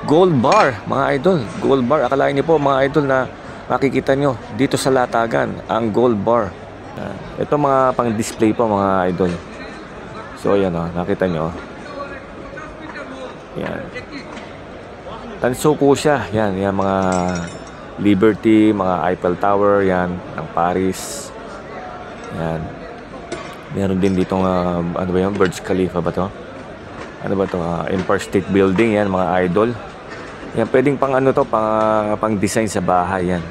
Gold bar, mga idol. Gold bar. Akalain niyo po, mga idol, na makikita nyo dito sa latagan ang gold bar. Ito mga pang display po, mga idol. So ayan o, nakita nyo. Yan. Tanso po siya. Yan, yan mga Liberty, mga Eiffel Tower, yan, ng Paris. Yan. Meron din dito ano ba yan? Burj Khalifa ba to? Ano ba to? Empire State Building, yan, mga idol. Yan, pwedeng pang ano to, pang design sa bahay, yan.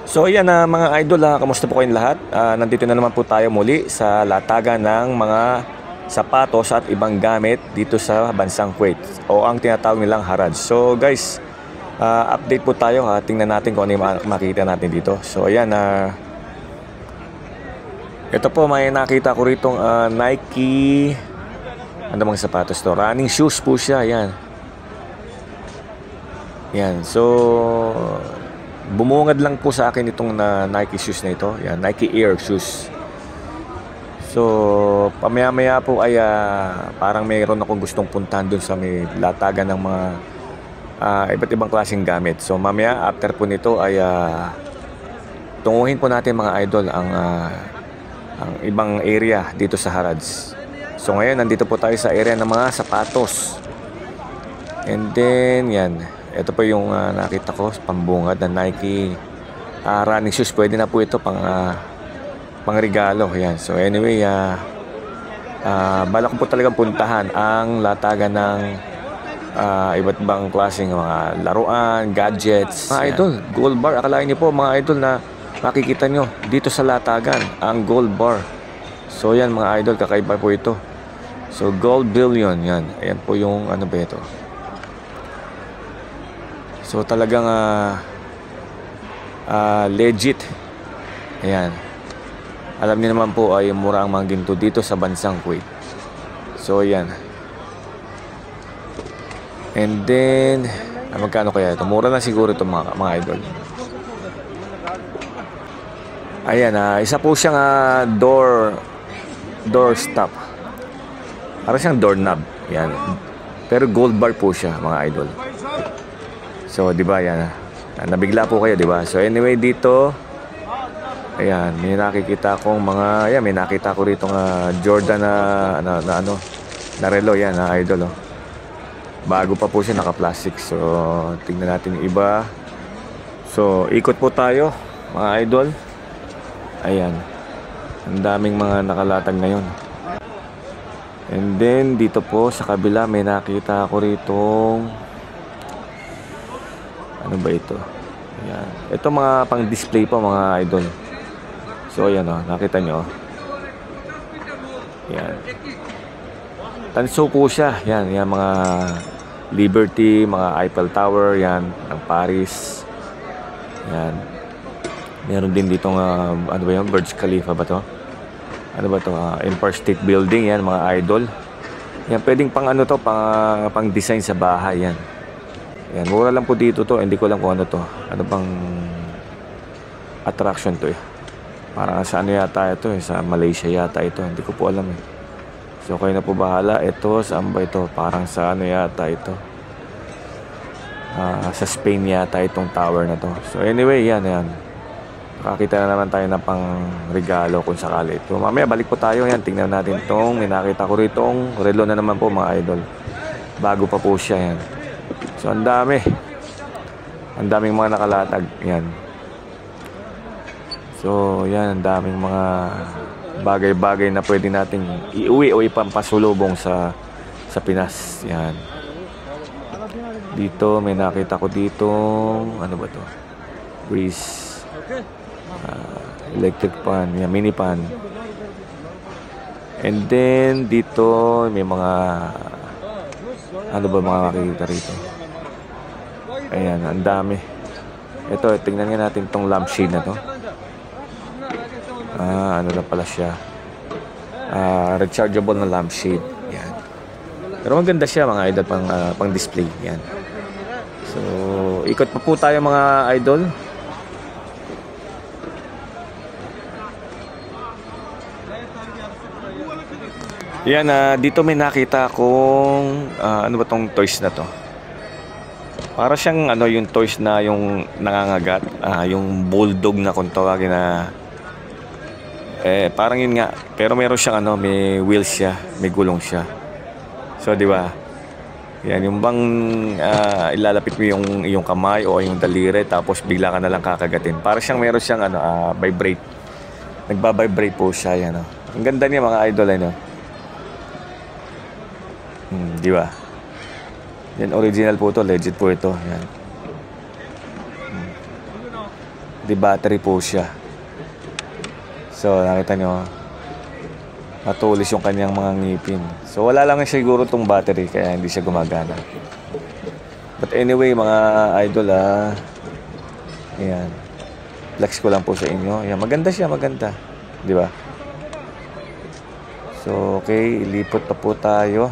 So ayan mga idol, kamusta po kayong lahat? Nandito na naman po tayo muli sa latagan ng mga sapatos at ibang gamit dito sa bansang Kuwait, o ang tinatawag nilang Haraj. So guys, update po tayo, tingnan natin kung ano yung makikita natin dito. So ayan, ito po, may nakita ko rito Nike, ano bang sapatos to? Running shoes po siya, yan. Yan, so bumungad lang po sa akin itong Nike shoes na ito. Yan, Nike Air shoes. So pamaya-maya po ay parang mayroon akong gustong puntahan dun sa may latagan ng mga iba't ibang klaseng gamit. So mamaya after po nito ay tunguhin po natin, mga idol, ang ibang area dito sa Haraj. So ngayon nandito po tayo sa area ng mga sapatos. And then yan, ito po yung nakita ko, pambungad na Nike running shoes. Pwede na po ito pang regalo. Yan. So anyway, balak ko po talagang puntahan ang latagan ng iba't ibang klaseng mga laruan, gadgets. Mga idol, gold bar. Akalain niyo po, mga idol, na makikita nyo dito sa latagan ang gold bar. So yan, mga idol, kakaiba po ito. So gold billion, yan. Ayan po yung ano ba ito. So talagang legit. Ayan. Alam niyo naman po ay mura ang mga ginto dito sa bansang Kuwait. So ayan. And then magkano kaya ito? Mura na siguro ito, mga idol. Ayan, isa po siyang door stop. Parang siyang doorknob. Ayan. Pero gold bar po siya, mga idol. So, di ba, yan, nabigla po kayo, di ba? So, anyway, dito, ayan, may nakikita akong mga, ayan, may nakita ko rito Jordan na relo, yan, idol, oh. Bago pa po siya, naka-plastic. So, tingnan natin yung iba. So, ikot po tayo, mga idol. Ayan, ang daming mga nakalatag ngayon. And then, dito po, sa kabila, may nakita ako ritong, ano ba ito? Ayan. Ito mga pang display po, mga idol. So ayan, nakita nyo. Ayan. Tanso po siya. Yan, yan mga Liberty, mga Eiffel Tower, yan, ng Paris. Yan. Meron din dito ano ba yun? Burj Khalifa ba to? Ano ba to? Empire State Building, yan, mga idol. Yan, pwedeng pang ano to, pang design sa bahay, yan. Yan, mura lang po dito to. Hindi ko lang kung ano to. Ano bang attraction to eh. Parang sa ano yata ito eh. Sa Malaysia yata ito. Hindi ko po alam eh. So kayo na po bahala. Ito, saan ba ito? Parang sa ano yata ito. Sa Spain yata itong tower na to. So anyway, yan, yan. Nakakita na naman tayo ng pang regalo kung sakali. So mamaya balik po tayo. Yan, tingnan natin itong. May nakita ko ritong relo na naman po, mga idol. Bago pa po siya, yan. So ang dami. Ang daming mga nakalatag. Yan. So yan, ang daming mga bagay-bagay na pwede nating iuwi o ipampasulubong sa Pinas. Yan. Dito may nakita ko dito, ano ba to? Breeze. Electric pan, yan, mini pan. And then dito may mga ano ba mga makikita rito. Ayan, ang dami. Ito, tingnan nga natin tong lampshade na to. Ano na pala siya? Rechargeable na lampshade. Yan. Pero maganda siya mga idol, pang display. Yan. So, ikot pa po tayo mga idol. Yan, dito may nakita akong ano ba tong toys na to? Para siyang ano yung toys na yung nangangagat, yung bulldog na kung tawagin na parang yun nga, pero meron siyang ano, may wheels siya, may gulong siya. So, di ba? Yan, yung bang ilalapit mo yung kamay o yung daliri tapos bigla ka na lang kakagatin. Para siyang meron siyang ano, vibrate. Nagba-vibrate po siya, yan. Ang ganda niya mga idol, ano. Di ba? Yan, original po to, legit po ito. Yan. Di battery po siya. So, nakita nyo, matulis yung kanyang mga ngipin. So, wala lang siguro itong battery, kaya hindi siya gumagana. But anyway, mga idol, ayan. Flex ko lang po sa inyo. Ayan, maganda siya, maganda. Di ba? So, okay, ilipot pa po tayo.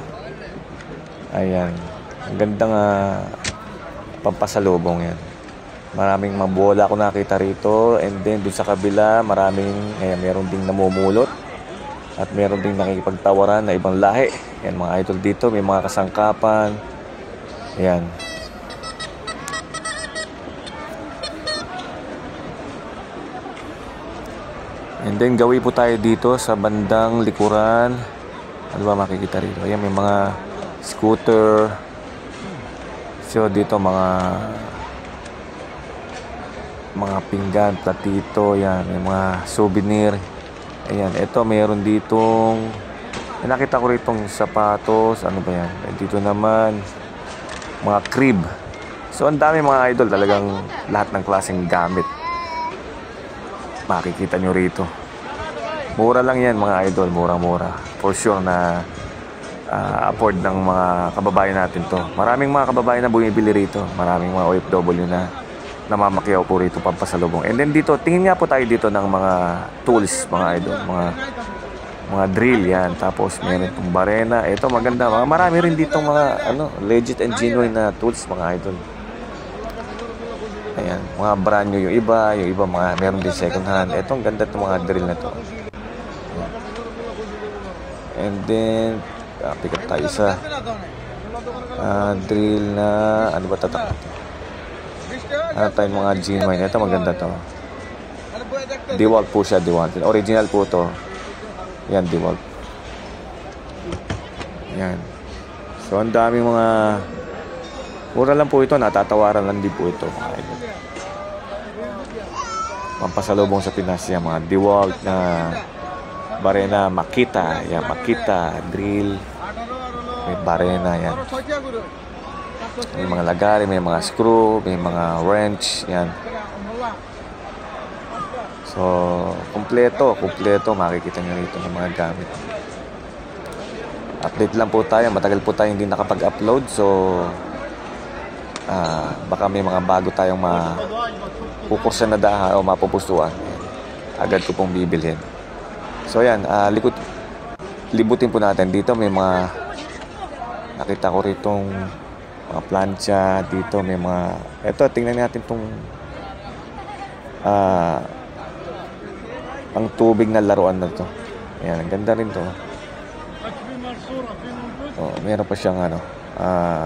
Ayan. Ang gandang pampasalubong yan. Maraming mabola ako nakita rito. And then, doon sa kabila, ayan, meron ding namumulot. At meron ding nakikipagtawaran na ibang lahi. Ayan, mga idol dito. May mga kasangkapan. Ayan. And then, gawin po tayo dito sa bandang likuran. Ano ba makikita rito? Ayan, may mga scooter. So, dito mga pinggan, platito. Ayan, may mga souvenir. Ayan, ito mayroon ditong nakita ko ritong sapatos. Ano ba yan? Dito naman mga crib. So, ang dami mga idol. Talagang lahat ng klaseng gamit makikita nyo rito. Mura lang yan mga idol. Mura-mura. For sure na afford ng mga kababayan natin to. Maraming mga kababayan na bumibili rito. Maraming mga OFW na namamakyaw po rito pampasalubong. And then dito, tingin nga po tayo dito ng mga tools mga idol. Mga drill yan. Tapos meron itong barena. Ito maganda. Marami rin dito mga legit and genuine na tools mga idol. Ayan. Mga brand new yung iba meron din second hand. Ito ang ganda itong mga drill na to. And then pick up tayo sa drill na ano ba tatak ito? Ano tayong mga genuine. Ito maganda to. DeWalt po siya, DeWalt. Original po to. Yan, DeWalt. Yan. So, ang daming mga mura lang po ito. Natatawaran lang din po ito. Pampasalubong sa Pinas yan. Mga DeWalt na barena, Makita. Yan, Makita, drill. May barena yan. May mga lagari, may mga screw, may mga wrench, yan. So, kumpleto, makikita nyo rito ng mga gamit. Update lang po tayo, matagal po tayo hindi nakapag-upload, so baka may mga bago tayong mapukursan na daha o mapupustuan. Agad ko pong bibilhin. So, yan, libutin po natin dito, may mga nakita ko ritong mga plancha dito, may mga eto, tingnan natin tong pang tubig na laruan na to. Ayan, ang ganda rin to. Meron pa siyang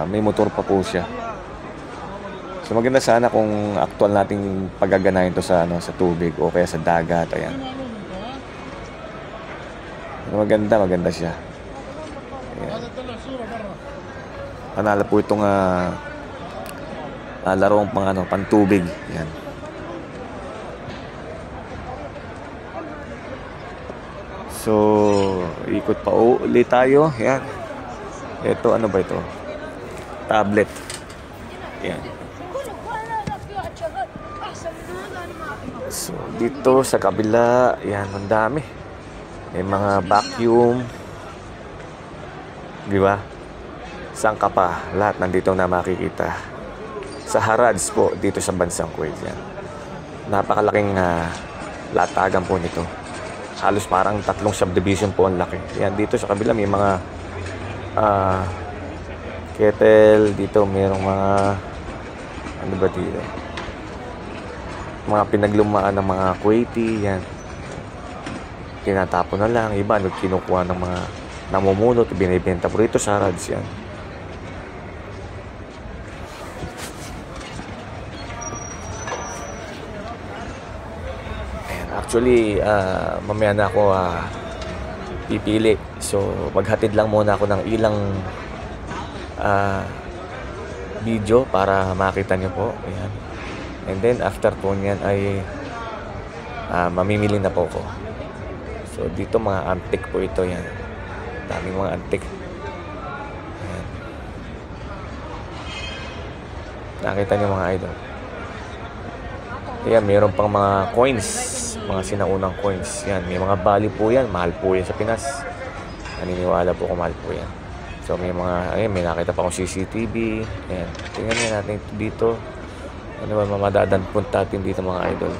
may motor pa po siya. So maganda sana kung actual nating paggaganahin to sa tubig o kaya sa dagat. Ayan. Maganda siya. Ayan. Panalo po itong larong pang tubig. Yan. So, ikot pa ulit tayo. Yan. Ito, ano ba ito? Tablet. Yan. So, dito sa kabila, yan, ang dami. May mga vacuum. Di ba? Saan ka pa? Lahat nandito na makikita. Sa Harrods po, dito sa bansang Kuwait yan. Napakalaking latagan po nito. halos parang 3 subdivision po ang laki. Yan, dito sa kabila may mga kettle. Dito mayroong mga ano ba dito, mga pinaglumaan ng mga Kuwaiti. Yan, tinatapon na lang. Iba kinukuha ng mga namumulot, binibenta po rito sa Harads. Yan. Actually, mamaya na ako pipili. So, maghatid lang muna ako ng ilang video para makita nyo po. Ayan. And then, after po nyan ay mamimili na po ko. So, dito mga antique po ito. Yan. Daming mga antique. Ayan. Nakita nyo mga idol. Ayan, mayroon pang mga coins. Mga sinaunang coins. Yan, may mga value po yan. Mahal po yan sa Pinas. Naniniwala po kung mahal po yan. So, may mga, ayun, may nakita pa akong CCTV. Ayan, tingnan nga natin dito. Ano ba, mamadadanpun natin dito mga idol.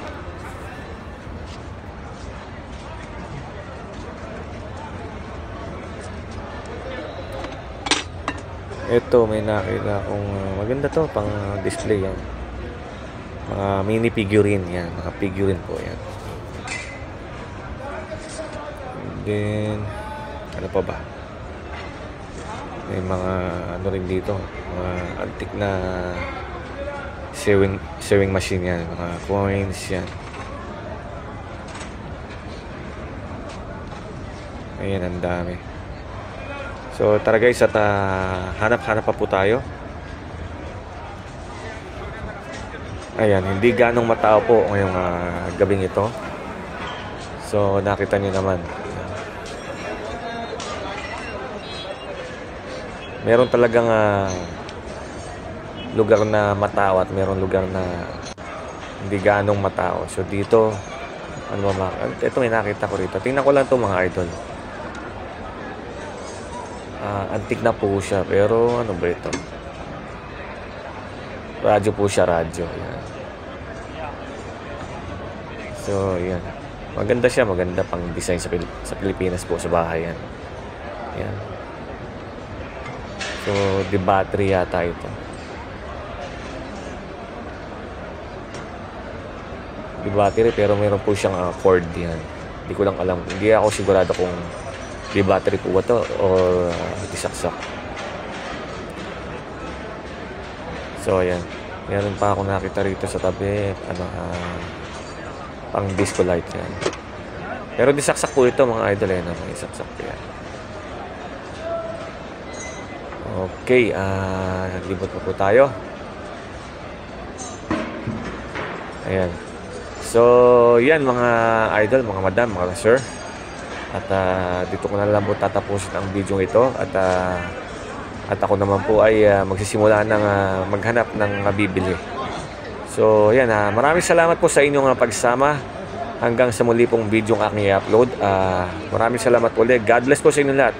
Ito, may nakita akong maganda to, pang display yan. Mga mini figurine yan. Mga figurine po yan. And then, ano pa ba? May mga ano rin dito. Mga antique na sewing machine yan. Mga coins yan. Ayan, ang dami. So, tara guys, at hanap-hanap pa po tayo. Ayan, hindi ganong matao po ngayong gabing ito. So, nakita niyo naman. Meron talagang lugar na matao at meron lugar na hindi ganong matao. So, dito, ano ba, ito may nakita ko rito. Tingnan ko lang ito mga idol. Antique na po siya, pero ano ba ito? Radyo po siya, radyo. Yan. So, yan. Maganda siya, maganda pang design sa Pilipinas po, sa bahay yan. Yan. So, the battery yata ito. The battery, pero mayroon po siyang cord yan. Hindi ko lang alam. Hindi ako sigurado kung the battery po ba ito or disaksak. So, ayan. Meron pa ako nakita rito sa tabi. Pang disco light yan. Pero disaksak po ito mga idol. Ayan, may saksak po yan. Okay. Naglibot pa po tayo. Ayan. So, yan mga idol, mga madam, mga sir. At dito ko na lang po tatapusin ang video ito. At ako naman po ay magsisimula ng maghanap ng mabibili. So, yan. Maraming salamat po sa inyong pagsama. Hanggang sa muli pong video ang aking i-upload. Maraming salamat ulit. God bless po sa inyo lahat.